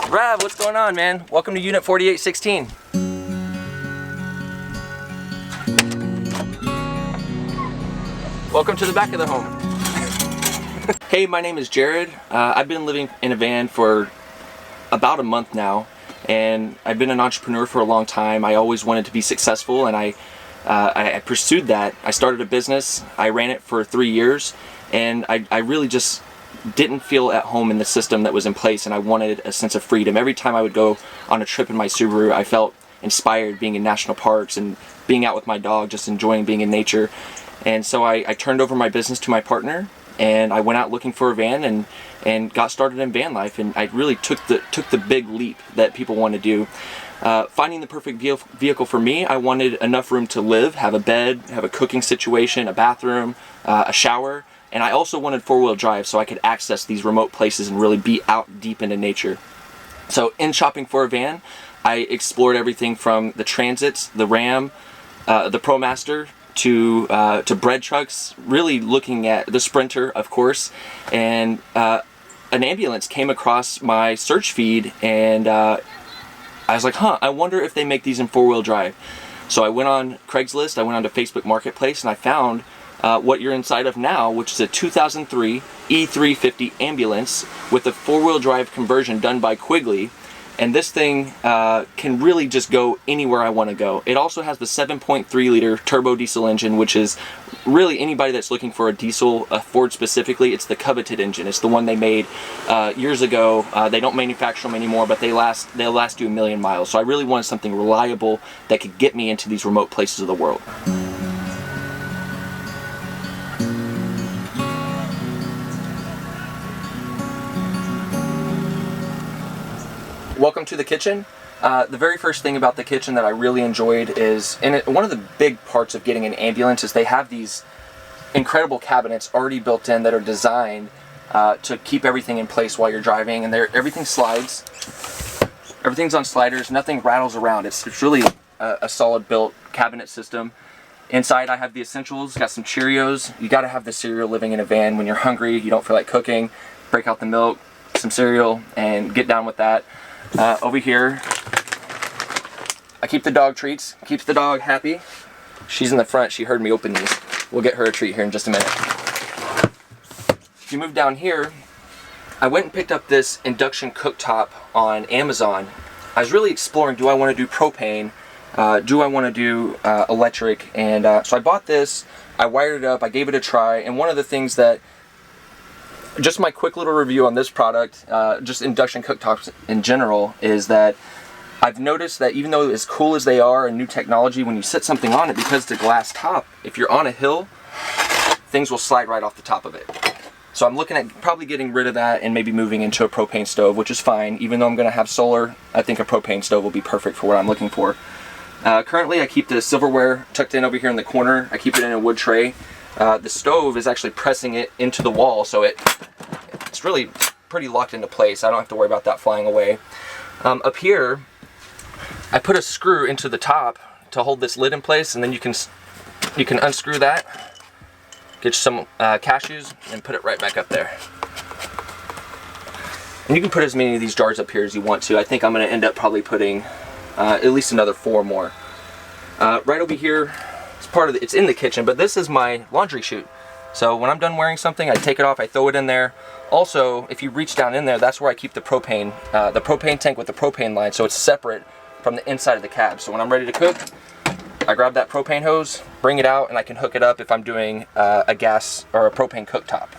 Rav, what's going on, man? Welcome to Unit 4816. Welcome to the back of the home. Hey, my name is Jarrod. I've been living in a van for about a month now, and I've been an entrepreneur for a long time. I always wanted to be successful, and I pursued that. I started a business. I ran it for 3 years, and I really just didn't feel at home in the system that was in place, and I wanted a sense of freedom. Every time I would go on a trip in my Subaru, I felt inspired being in national parks and being out with my dog, just enjoying being in nature. And so I turned over my business to my partner, and I went out looking for a van and got started in van life, and I really took the big leap that people want to do. Finding the perfect vehicle for me, I wanted enough room to live, have a bed, have a cooking situation, a bathroom, a shower, and I also wanted four-wheel drive so I could access these remote places and really be out deep into nature. So in shopping for a van, I explored everything from the Transits, the Ram, the ProMaster, to bread trucks, really looking at the Sprinter, of course, and an ambulance came across my search feed, and I was like, I wonder if they make these in four-wheel drive. So I went on Craigslist, I went on to Facebook Marketplace, and I found what you're inside of now, which is a 2003 E350 ambulance with a four-wheel drive conversion done by Quigley. And this thing can really just go anywhere I want to go. It also has the 7.3 liter turbo diesel engine, which is really anybody that's looking for a diesel, a Ford specifically, it's the coveted engine. It's the one they made years ago. They don't manufacture them anymore, but they'll last you 1 million miles. So I really wanted something reliable that could get me into these remote places of the world. Welcome to the kitchen. The very first thing about the kitchen that I really enjoyed is, and one of the big parts of getting an ambulance is they have these incredible cabinets already built in that are designed to keep everything in place while you're driving, and everything slides. Everything's on sliders, nothing rattles around. It's really a solid built cabinet system. Inside I have the essentials, got some Cheerios. You gotta have the cereal living in a van. When you're hungry, you don't feel like cooking, break out the milk, some cereal, and get down with that. Over here, I keep the dog treats, keeps the dog happy. She's in the front, she heard me open these. We'll get her a treat here in just a minute. If you move down here, I went and picked up this induction cooktop on Amazon. I was really exploring, do I want to do propane? Do I want to do electric? And so I bought this, I wired it up, I gave it a try, and one of the things that just my quick little review on this product, just induction cooktops in general, is that I've noticed that even though as cool as they are and new technology, when you set something on it, because it's a glass top, if you're on a hill, things will slide right off the top of it. So I'm looking at probably getting rid of that and maybe moving into a propane stove, which is fine. Even though I'm going to have solar, I think a propane stove will be perfect for what I'm looking for. Currently I keep the silverware tucked in over here in the corner. I keep it in a wood tray. The stove is actually pressing it into the wall, so it's really pretty locked into place. I don't have to worry about that flying away. Up here, I put a screw into the top to hold this lid in place, and then you can unscrew that, get some cashews, and put it right back up there. And you can put as many of these jars up here as you want to. I think I'm going to end up probably putting at least another 4 more. Right over here, it's in the kitchen, but this is my laundry chute. So when I'm done wearing something, I take it off, I throw it in there. Also, if you reach down in there, that's where I keep the propane tank with the propane line, so it's separate from the inside of the cab. So when I'm ready to cook, I grab that propane hose, bring it out, and I can hook it up if I'm doing a gas or a propane cooktop.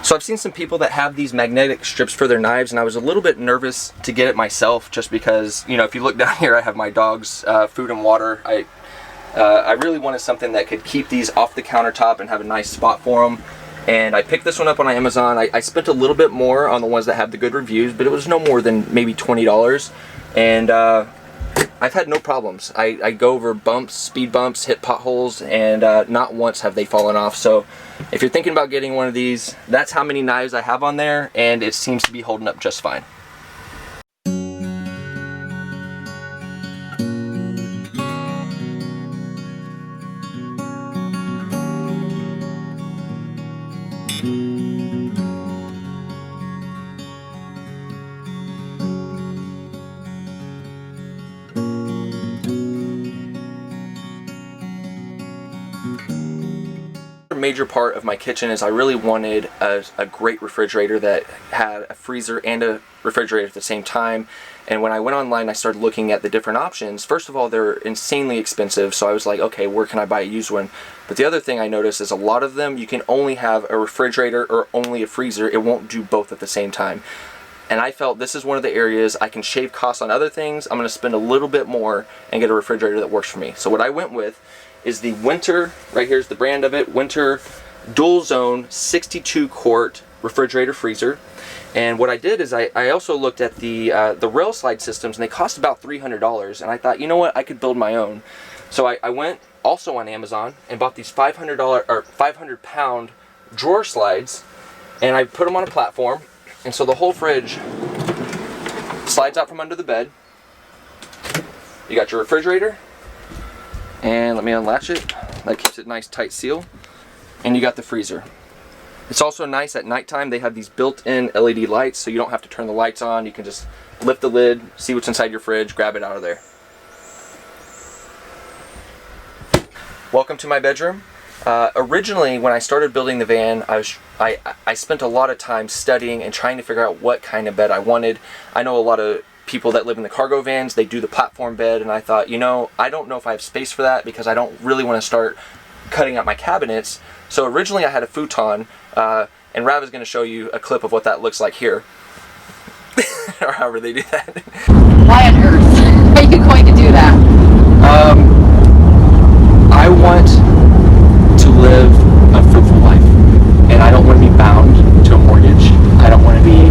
So I've seen some people that have these magnetic strips for their knives, and I was a little bit nervous to get it myself, just because, you know, if you look down here, I have my dog's food and water. I really wanted something that could keep these off the countertop and have a nice spot for them. And I picked this one up on Amazon. I spent a little bit more on the ones that have the good reviews, but it was no more than maybe $20. And I've had no problems. I go over bumps, speed bumps, hit potholes, and not once have they fallen off. So if you're thinking about getting one of these, that's how many knives I have on there, and it seems to be holding up just fine. major part of my kitchen is I really wanted a great refrigerator that had a freezer and a refrigerator at the same time. And when I went online, I started looking at the different options. First of all, they're insanely expensive, so I was like, okay, where can I buy a used one? But the other thing I noticed is a lot of them, you can only have a refrigerator or only a freezer. It won't do both at the same time. And I felt this is one of the areas I can shave costs on other things. I'm going to spend a little bit more and get a refrigerator that works for me. So what I went with is the Winter, right here's the brand of it, Winter Dual Zone 62 quart refrigerator freezer. And what I did is I also looked at the rail slide systems, and they cost about $300. And I thought, you know what, I could build my own. So I went also on Amazon and bought these $500 pound drawer slides, and I put them on a platform. And so the whole fridge slides out from under the bed. You got your refrigerator, and let me unlatch it. That keeps it nice tight seal. And you got the freezer. It's also nice at nighttime. They have these built-in LED lights, so you don't have to turn the lights on. You can just lift the lid, see what's inside your fridge, grab it out of there. Welcome to my bedroom. Originally, when I started building the van, I spent a lot of time studying and trying to figure out what kind of bed I wanted. I know a lot of people that live in the cargo vans, they do the platform bed, and I thought, you know, I don't know if I have space for that because I don't really want to start cutting out my cabinets. So originally I had a futon, and Rav is going to show you a clip of what that looks like here. Or however they do that. Why on earth are you going to do that? I want to live a fruitful life, and I don't want to be bound to a mortgage. I don't want to be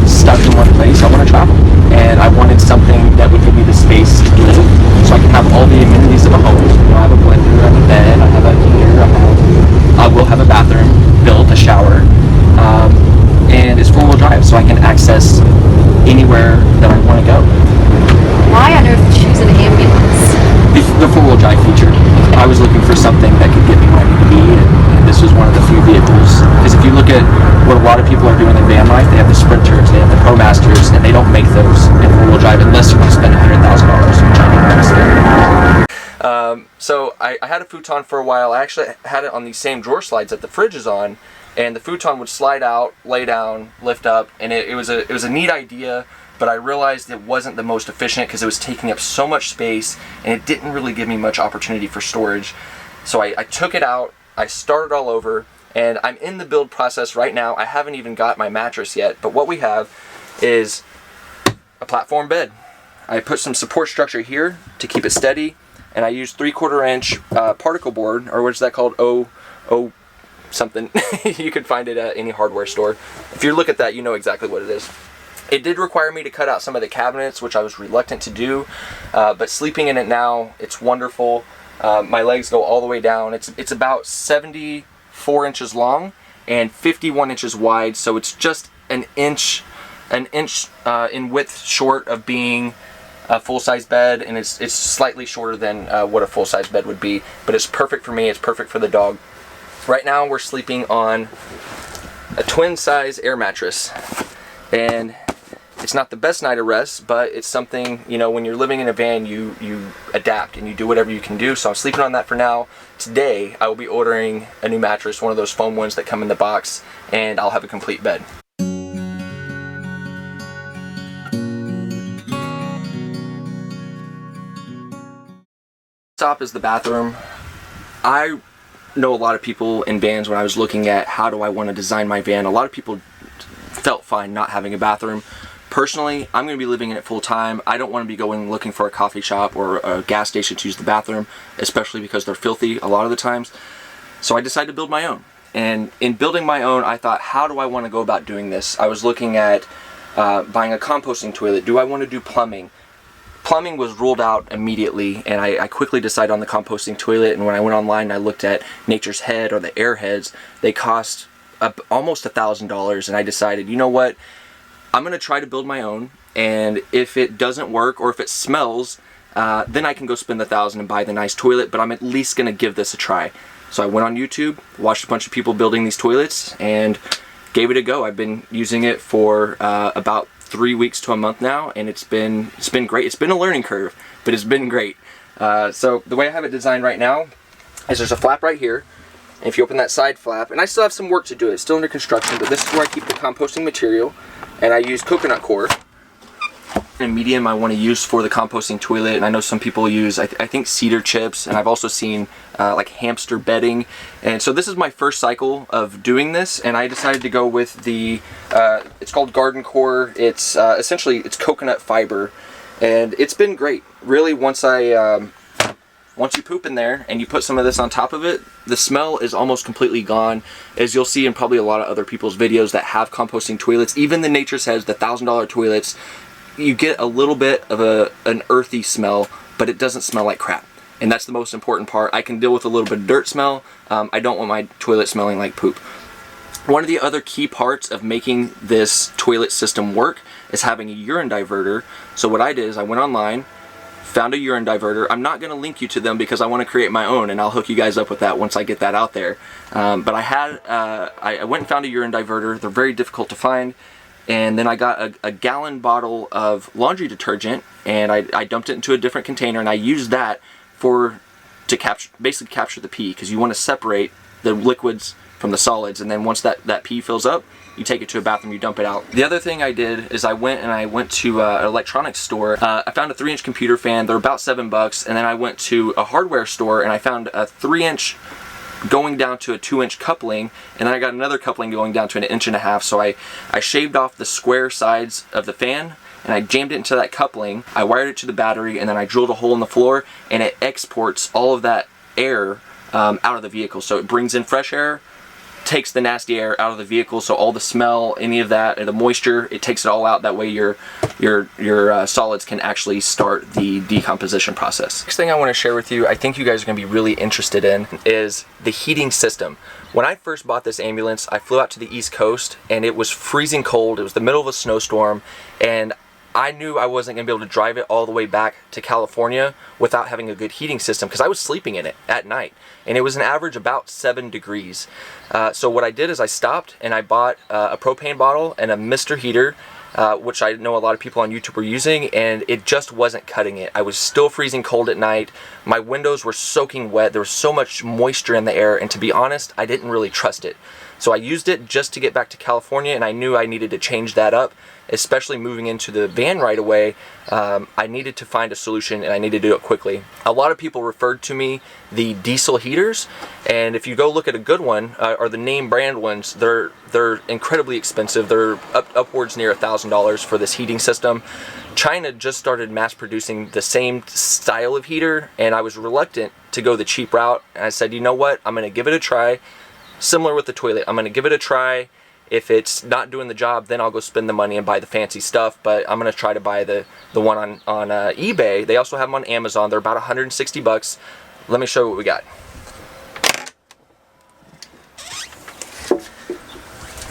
stuck in one place. I want to travel, and I wanted something that would give me the space to live, so I can have all the amenities of a home. You know, I have a blender, I have a bed, I have a heater, I will have a bathroom built, a shower, and it's four-wheel drive, so I can access anywhere that I want to go. Why on earth choose an ambulance? The four-wheel drive feature. I was looking for something that could get me where I need to be, and this was one of the few vehicles. Because if you look at what a lot of people are doing in van life, they have the Sprinters, they have the ProMasters, and they don't make those in four-wheel drive unless you want to spend $100,000, which I don't understand. So I had a futon for a while. I actually had it on these same drawer slides that the fridge is on, and the futon would slide out, lay down, lift up, and it was a neat idea. But I realized it wasn't the most efficient because it was taking up so much space, and it didn't really give me much opportunity for storage. So I took it out, I started all over, and I'm in the build process right now. I haven't even got my mattress yet, but what we have is a platform bed. I put some support structure here to keep it steady, and I used 3/4 inch particle board, or what is that called? O something. You can find it at any hardware store. If you look at that, you know exactly what it is. It did require me to cut out some of the cabinets, which I was reluctant to do, but sleeping in it now, it's wonderful. My legs go all the way down. It's about 74 inches long and 51 inches wide, so it's just an inch in width short of being a full-size bed, and it's slightly shorter than what a full-size bed would be, but it's perfect for me. It's perfect for the dog. Right now we're sleeping on a twin-size air mattress, and it's not the best night of rest, but it's something, you know, when you're living in a van, you adapt and you do whatever you can do. So I'm sleeping on that for now. Today, I will be ordering a new mattress, one of those foam ones that come in the box, and I'll have a complete bed. Top is the bathroom. I know a lot of people in vans. When I was looking at how do I want to design my van, a lot of people felt fine not having a bathroom. Personally, I'm going to be living in it full time. I don't want to be going looking for a coffee shop or a gas station to use the bathroom, especially because they're filthy a lot of the times. So I decided to build my own. And in building my own, I thought, how do I want to go about doing this? I was looking at buying a composting toilet. Do I want to do plumbing? Plumbing was ruled out immediately, and I quickly decided on the composting toilet. And when I went online and I looked at Nature's Head or the Airheads, they cost almost $1,000, and I decided, you know what? I'm going to try to build my own, and if it doesn't work or if it smells, then I can go spend the $1,000 and buy the nice toilet, but I'm at least going to give this a try. So I went on YouTube, watched a bunch of people building these toilets, and gave it a go. I've been using it for about 3 weeks to a month now, and it's been great. It's been a learning curve, but it's been great. So the way I have it designed right now is there's a flap right here, And if you open that side flap, and I still have some work to do, it's still under construction, but this is where I keep the composting material. And I use coconut coir. And medium I want to use for the composting toilet, and I know some people use I think cedar chips, and I've also seen like hamster bedding. And so this is my first cycle of doing this, and I decided to go with the it's called garden core. It's essentially it's coconut fiber, and it's been great really. Once you poop in there and you put some of this on top of it, the smell is almost completely gone, as you'll see in probably a lot of other people's videos that have composting toilets. Even the Nature's Edge, the $1,000 toilets, you get a little bit of an earthy smell, but it doesn't smell like crap. And that's the most important part. I can deal with a little bit of dirt smell. I don't want my toilet smelling like poop. One of the other key parts of making this toilet system work is having a urine diverter. So what I did is I went online, found a urine diverter. I'm not going to link you to them because I want to create my own, and I'll hook you guys up with that once I get that out there. But I went and found a urine diverter. They're very difficult to find. And then I got a gallon bottle of laundry detergent, and I dumped it into a different container, and I used that to basically capture the pee, because you want to separate the liquids from the solids. And then once that pee fills up, you take it to a bathroom, you dump it out. The other thing I did is I went to an electronics store. I found a 3-inch computer fan. They're about $7, and then I went to a hardware store and I found a 3-inch going down to a 2-inch coupling, and then I got another coupling going down to an 1.5 inches. So I shaved off the square sides of the fan and I jammed it into that coupling. I wired it to the battery, and then I drilled a hole in the floor, and it exports all of that air out of the vehicle. So it brings in fresh air, takes the nasty air out of the vehicle, so all the smell, any of that, and the moisture, it takes it all out. That way your solids can actually start the decomposition process. Next thing I want to share with you, I think you guys are going to be really interested in, is the heating system. When I first bought this ambulance, I flew out to the East Coast, and it was freezing cold. It was the middle of a snowstorm, and I knew I wasn't going to be able to drive it all the way back to California without having a good heating system, because I was sleeping in it at night, and it was an average about 7 degrees. So what I did is I stopped and I bought a propane bottle and a Mr. Heater, which I know a lot of people on YouTube were using, and it just wasn't cutting it. I was still freezing cold at night. My windows were soaking wet. There was so much moisture in the air, and to be honest, I didn't really trust it. So I used it just to get back to California, and I knew I needed to change that up, especially moving into the van right away. I needed to find a solution, and I needed to do it quickly. A lot of people referred to me the diesel heaters, and if you go look at a good one, or the name brand ones, they're incredibly expensive. They're upwards near $1,000 for this heating system. China just started mass producing the same style of heater, and I was reluctant to go the cheap route, and I said, you know what, I'm going to give it a try. Similar with the toilet, I'm going to give it a try. If it's not doing the job, then I'll go spend the money and buy the fancy stuff, but I'm going to try to buy the one on eBay. They also have them on Amazon. They're about $160. Let me show you what we got.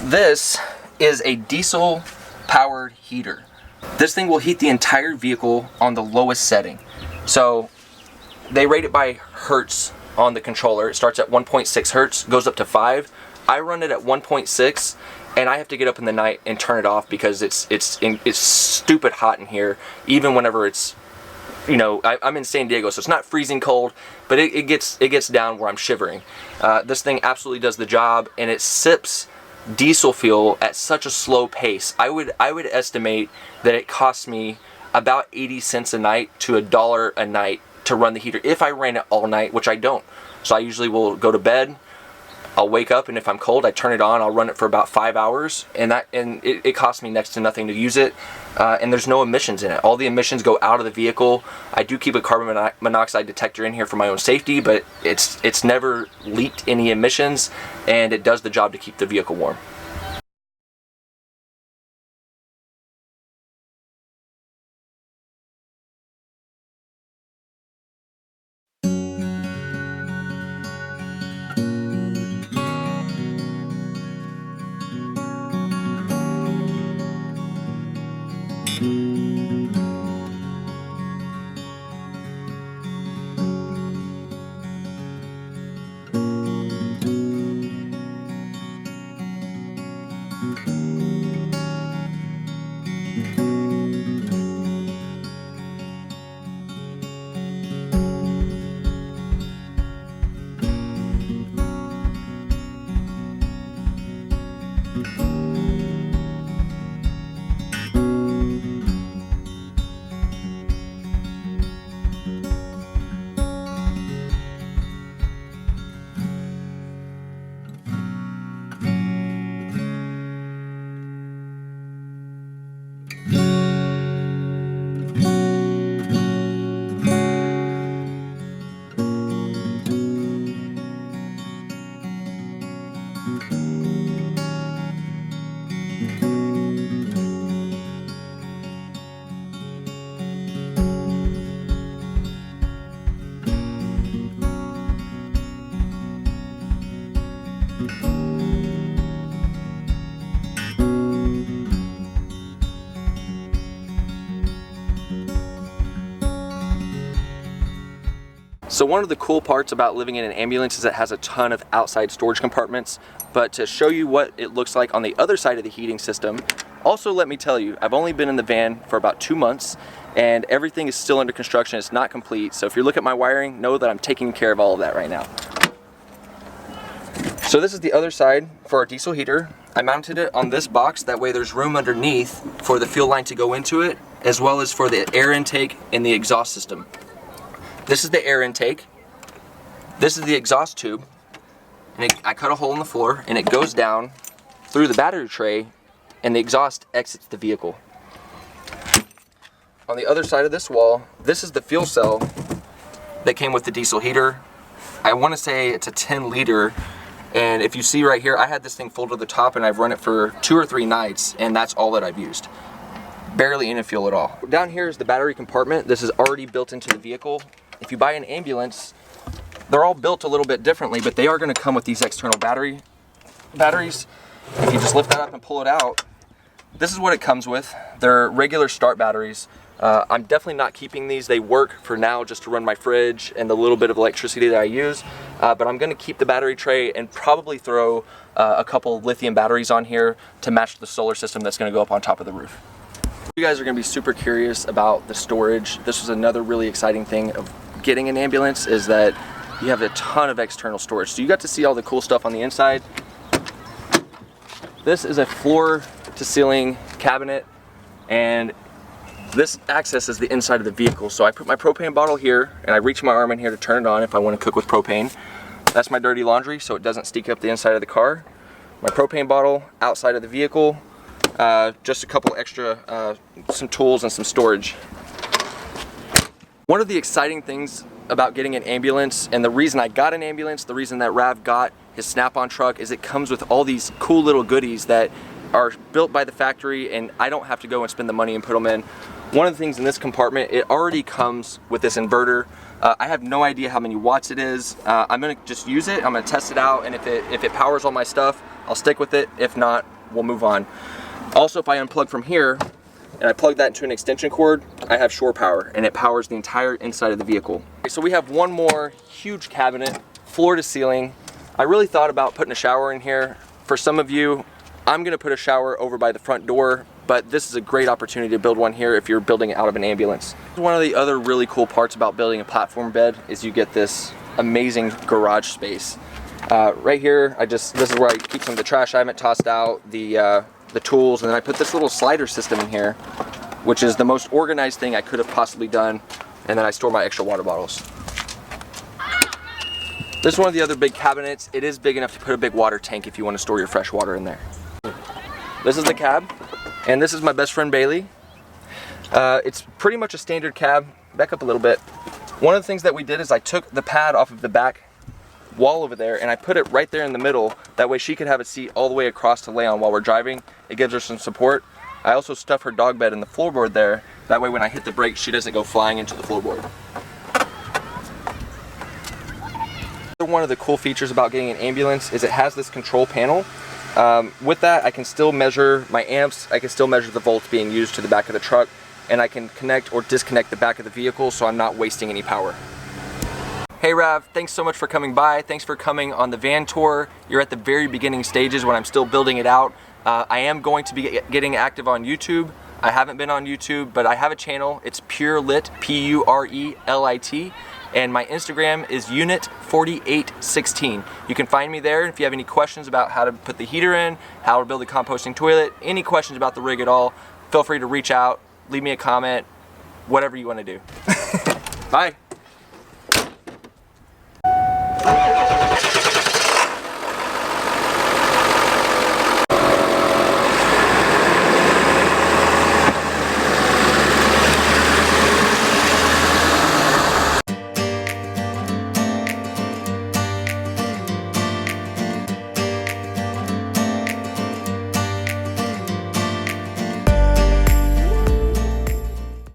This is a diesel powered heater. This thing will heat the entire vehicle on the lowest setting. So they rate it by hertz on the controller. It starts at 1.6 hertz, goes up to 5. I run it at 1.6, and I have to get up in the night and turn it off because it's stupid hot in here. Even whenever it's, you know, I'm in San Diego, so it's not freezing cold, but it gets down where I'm shivering. This thing absolutely does the job, and it sips diesel fuel at such a slow pace. I would estimate that it costs me about 80 cents a night to $1 a night to run the heater if I ran it all night, which I don't. So I usually will go to bed, I'll wake up, and if I'm cold, I turn it on. I'll run it for about 5 hours, and it costs me next to nothing to use it. And there's no emissions in it. All the emissions go out of the vehicle. I do keep a carbon monoxide detector in here for my own safety, but it's never leaked any emissions, and it does the job to keep the vehicle warm. So one of the cool parts about living in an ambulance is it has a ton of outside storage compartments, but to show you what it looks like on the other side of the heating system, also let me tell you, I've only been in the van for about 2 months and everything is still under construction. It's not complete. So if you look at my wiring, know that I'm taking care of all of that right now. So this is the other side for our diesel heater. I mounted it on this box, that way there's room underneath for the fuel line to go into it, as well as for the air intake and the exhaust system. This is the air intake, this is the exhaust tube, and I cut a hole in the floor and it goes down through the battery tray and the exhaust exits the vehicle. On the other side of this wall, this is the fuel cell that came with the diesel heater. I want to say it's a 10 liter, and if you see right here, I had this thing full to the top and I've run it for 2 or 3 nights and that's all that I've used. Barely any fuel at all. Down here is the battery compartment. This is already built into the vehicle. If you buy an ambulance, they're all built a little bit differently, but they are going to come with these external batteries. If you just lift that up and pull it out, this is what it comes with. They're regular start batteries. I'm definitely not keeping these. They work for now just to run my fridge and the little bit of electricity that I use, but I'm going to keep the battery tray and probably throw a couple lithium batteries on here to match the solar system that's going to go up on top of the roof. You guys are going to be super curious about the storage. This was another really exciting thing of getting an ambulance, is that you have a ton of external storage. So you got to see all the cool stuff on the inside. This is a floor to ceiling cabinet, and this accesses the inside of the vehicle. So I put my propane bottle here and I reach my arm in here to turn it on if I want to cook with propane. That's my dirty laundry so it doesn't stink up the inside of the car. My propane bottle outside of the vehicle. Just a couple extra, some tools and some storage. One of the exciting things about getting an ambulance, and the reason I got an ambulance, the reason that Rav got his Snap-on truck, is it comes with all these cool little goodies that are built by the factory and I don't have to go and spend the money and put them in. One of the things in this compartment, it already comes with this inverter. I have no idea how many watts it is. I'm gonna just use it, I'm gonna test it out, and if it powers all my stuff, I'll stick with it. If not, we'll move on. Also, if I unplug from here and I plug that into an extension cord, I have shore power and it powers the entire inside of the vehicle. So we have one more huge cabinet, floor to ceiling. I really thought about putting a shower in here. For some of you, I'm gonna put a shower over by the front door, but this is a great opportunity to build one here if you're building it out of an ambulance. One of the other really cool parts about building a platform bed is you get this amazing garage space. Right here, this is where I keep some of the trash I haven't tossed out, the tools, and then I put this little slider system in here, which is the most organized thing I could have possibly done, and then I store my extra water bottles. This is one of the other big cabinets. It is big enough to put a big water tank if you want to store your fresh water in there. This is the cab, and this is my best friend Bailey. It's pretty much a standard cab. Back up a little bit. One of the things that we did is I took the pad off of the back wall over there and I put it right there in the middle. That way she could have a seat all the way across to lay on while we're driving. It gives her some support. I also stuff her dog bed in the floorboard there. That way when I hit the brakes, she doesn't go flying into the floorboard. One of the cool features about getting an ambulance is it has this control panel. With that, I can still measure my amps, I can still measure the volts being used to the back of the truck, and I can connect or disconnect the back of the vehicle so I'm not wasting any power. Hey Rav, thanks so much for coming by. Thanks for coming on the van tour. You're at the very beginning stages when I'm still building it out. I am going to be getting active on YouTube. I haven't been on YouTube, but I have a channel. It's Pure Lit, P-U-R-E-L-I-T. And my Instagram is unit4816. You can find me there. If you have any questions about how to put the heater in, how to build a composting toilet, any questions about the rig at all, feel free to reach out, leave me a comment, whatever you want to do. Bye.